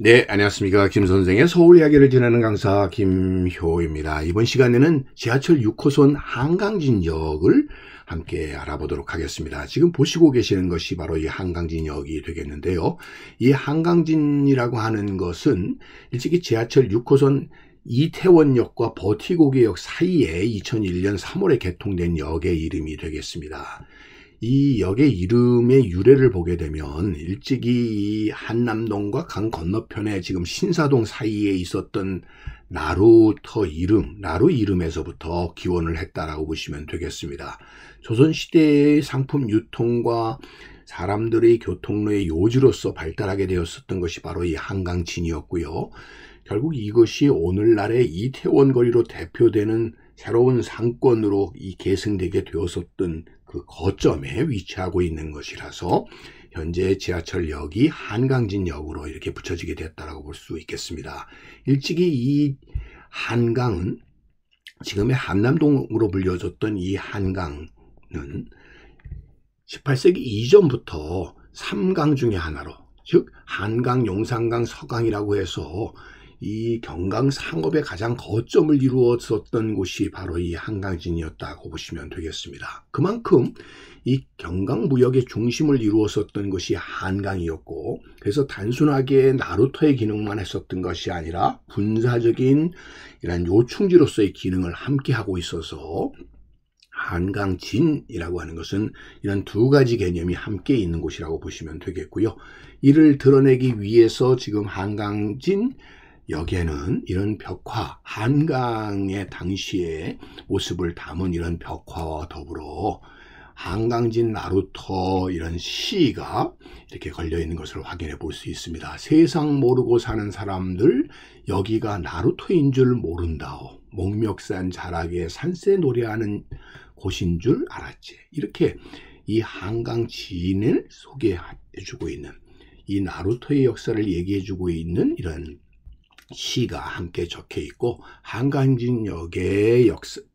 네, 안녕하십니까. 김 선생의 서울 이야기를 지내는 강사 김효입니다. 이번 시간에는 지하철 6호선 한강진역을 함께 알아보도록 하겠습니다. 지금 보시고 계시는 것이 바로 이 한강진역이 되겠는데요. 이 한강진이라고 하는 것은 일찍이 지하철 6호선 이태원역과 버티고개역 사이에 2001년 3월에 개통된 역의 이름이 되겠습니다. 이 역의 이름의 유래를 보게 되면 일찍이 이 한남동과 강 건너편에 지금 신사동 사이에 있었던 나루터 이름, 나루 이름에서부터 기원을 했다라고 보시면 되겠습니다. 조선시대의 상품 유통과 사람들의 교통로의 요지로서 발달하게 되었었던 것이 바로 이 한강진이었고요. 결국 이것이 오늘날의 이태원 거리로 대표되는 새로운 상권으로 계승되게 되었었던 그 거점에 위치하고 있는 것이라서 현재 지하철역이 한강진역으로 이렇게 붙여지게 됐다고 볼 수 있겠습니다. 일찍이 이 한강은 지금의 한남동으로 불려졌던 이 한강은 18세기 이전부터 3강 중의 하나로, 즉 한강, 용산강, 서강이라고 해서 이 경강 상업의 가장 거점을 이루었었던 곳이 바로 이 한강진이었다고 보시면 되겠습니다. 그만큼 이 경강 무역의 중심을 이루었었던 것이 한강이었고, 그래서 단순하게 나루터의 기능만 했었던 것이 아니라 군사적인 이런 요충지로서의 기능을 함께 하고 있어서 한강진이라고 하는 것은 이런 두 가지 개념이 함께 있는 곳이라고 보시면 되겠고요. 이를 드러내기 위해서 지금 한강진 역에는 이런 벽화, 한강의 당시의 모습을 담은 이런 벽화와 더불어 한강진 나루터 이런 시가 이렇게 걸려있는 것을 확인해 볼 수 있습니다. 세상 모르고 사는 사람들, 여기가 나루터인 줄 모른다오. 목멱산 자락에 산새 노래하는 곳인 줄 알았지. 이렇게 이 한강진을 소개해주고 있는, 이 나루터의 역사를 얘기해주고 있는 이런 시가 함께 적혀 있고, 한강진역의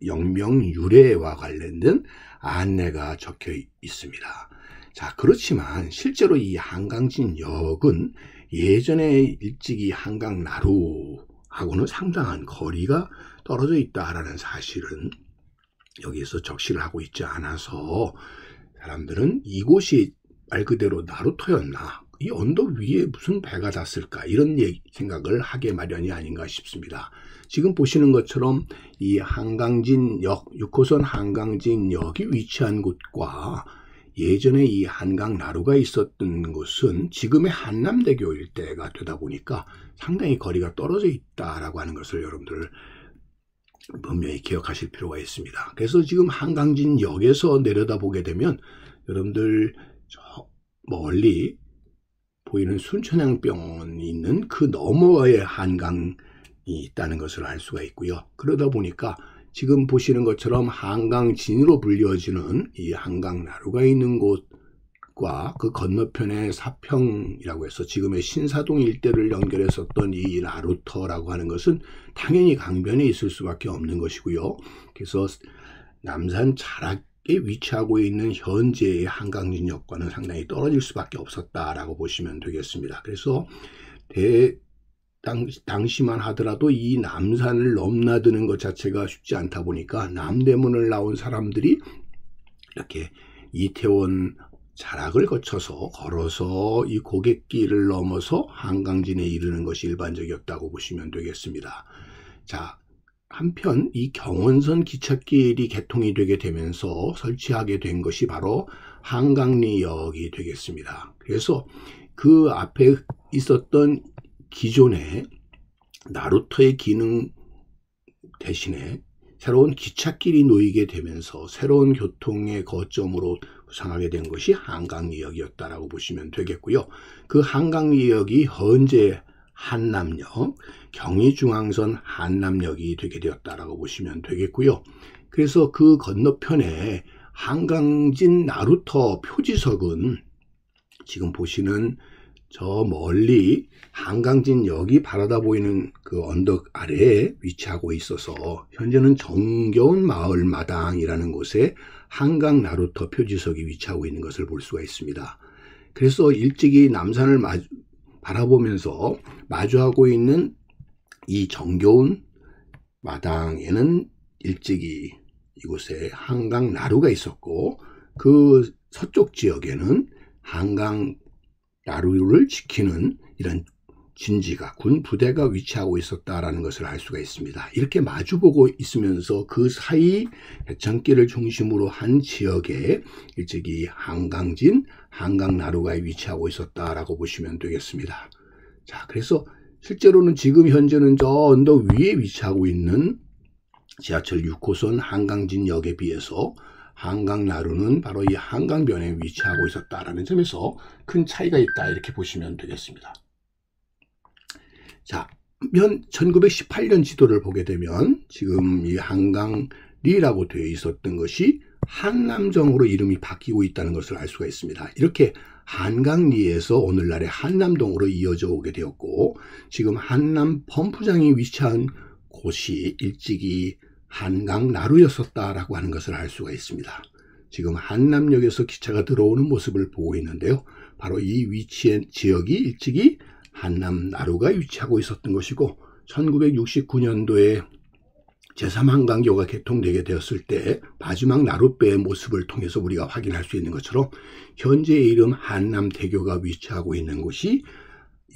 역명 유래와 관련된 안내가 적혀 있습니다. 자, 그렇지만 실제로 이 한강진역은 예전에 일찍이 한강나루하고는 상당한 거리가 떨어져 있다라는 사실은 여기에서 적시를 하고 있지 않아서 사람들은 이곳이 말 그대로 나루터였나, 이 언덕 위에 무슨 배가 닿았을까, 이런 생각을 하게 마련이 아닌가 싶습니다. 지금 보시는 것처럼 이 한강진역, 6호선 한강진역이 위치한 곳과 예전에 이 한강나루가 있었던 곳은 지금의 한남대교 일대가 되다 보니까 상당히 거리가 떨어져 있다라고 하는 것을 여러분들 분명히 기억하실 필요가 있습니다. 그래서 지금 한강진역에서 내려다보게 되면 여러분들 저 멀리 보이는 순천향병원이 있는 그 너머에 한강이 있다는 것을 알 수가 있고요. 그러다 보니까 지금 보시는 것처럼 한강진으로 불려지는 이 한강나루가 있는 곳과 그 건너편에 사평이라고 해서 지금의 신사동 일대를 연결했었던 이 나루터라고 하는 것은 당연히 강변에 있을 수밖에 없는 것이고요. 그래서 남산 자락에 위치하고 있는 현재의 한강진역과는 상당히 떨어질 수밖에 없었다라고 보시면 되겠습니다. 그래서 당시만 하더라도 이 남산을 넘나드는 것 자체가 쉽지 않다 보니까 남대문을 나온 사람들이 이렇게 이태원 자락을 거쳐서 걸어서 이 고갯길을 넘어서 한강진에 이르는 것이 일반적이었다고 보시면 되겠습니다. 자, 한편 이 경원선 기찻길이 개통이 되게 되면서 설치하게 된 것이 바로 한강리역이 되겠습니다. 그래서 그 앞에 있었던 기존의 나루터의 기능 대신에 새로운 기찻길이 놓이게 되면서 새로운 교통의 거점으로 부상하게 된 것이 한강리역이었다라고 보시면 되겠고요. 그 한강리역이 현재 한남역, 경의중앙선 한남역이 되게 되었다라고 보시면 되겠고요. 그래서 그 건너편에 한강진 나루터 표지석은 지금 보시는 저 멀리 한강진역이 바라다 보이는 그 언덕 아래에 위치하고 있어서 현재는 정겨운 마을 마당이라는 곳에 한강 나루터 표지석이 위치하고 있는 것을 볼 수가 있습니다. 그래서 일찍이 남산을 바라보면서 마주하고 있는 이 정겨운 마당에는 일찍이 이곳에 한강 나루가 있었고 그 서쪽 지역에는 한강 나루를 지키는 이런 진지가 군 부대가 위치하고 있었다라는 것을 알 수가 있습니다. 이렇게 마주보고 있으면서 그 사이 배창길을 중심으로 한 지역에 일찍이 한강진, 한강나루가 위치하고 있었다라고 보시면 되겠습니다. 자, 그래서 실제로는 지금 현재는 저 언덕 위에 위치하고 있는 지하철 6호선 한강진역에 비해서 한강나루는 바로 이 한강변에 위치하고 있었다라는 점에서 큰 차이가 있다 이렇게 보시면 되겠습니다. 자, 1918년 지도를 보게 되면 지금 이 한강리라고 되어 있었던 것이 한남정으로 이름이 바뀌고 있다는 것을 알 수가 있습니다. 이렇게 한강리에서 오늘날의 한남동으로 이어져 오게 되었고 지금 한남 펌프장이 위치한 곳이 일찍이 한강나루였었다라고 하는 것을 알 수가 있습니다. 지금 한남역에서 기차가 들어오는 모습을 보고 있는데요. 바로 이 위치의 지역이 일찍이 한남나루가 위치하고 있었던 것이고 1969년도에 제3한강교가 개통되게 되었을 때 마지막 나룻배의 모습을 통해서 우리가 확인할 수 있는 것처럼 현재의 이름 한남대교가 위치하고 있는 곳이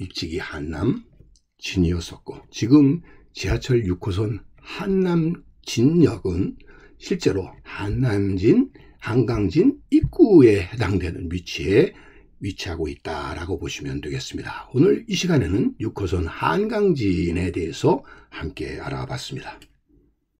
일찍이 한남진이었었고 지금 지하철 6호선 한남진역은 실제로 한남진, 한강진 입구에 해당되는 위치에 위치하고 있다라고 보시면 되겠습니다. 오늘 이 시간에는 6호선 한강진에 대해서 함께 알아봤습니다.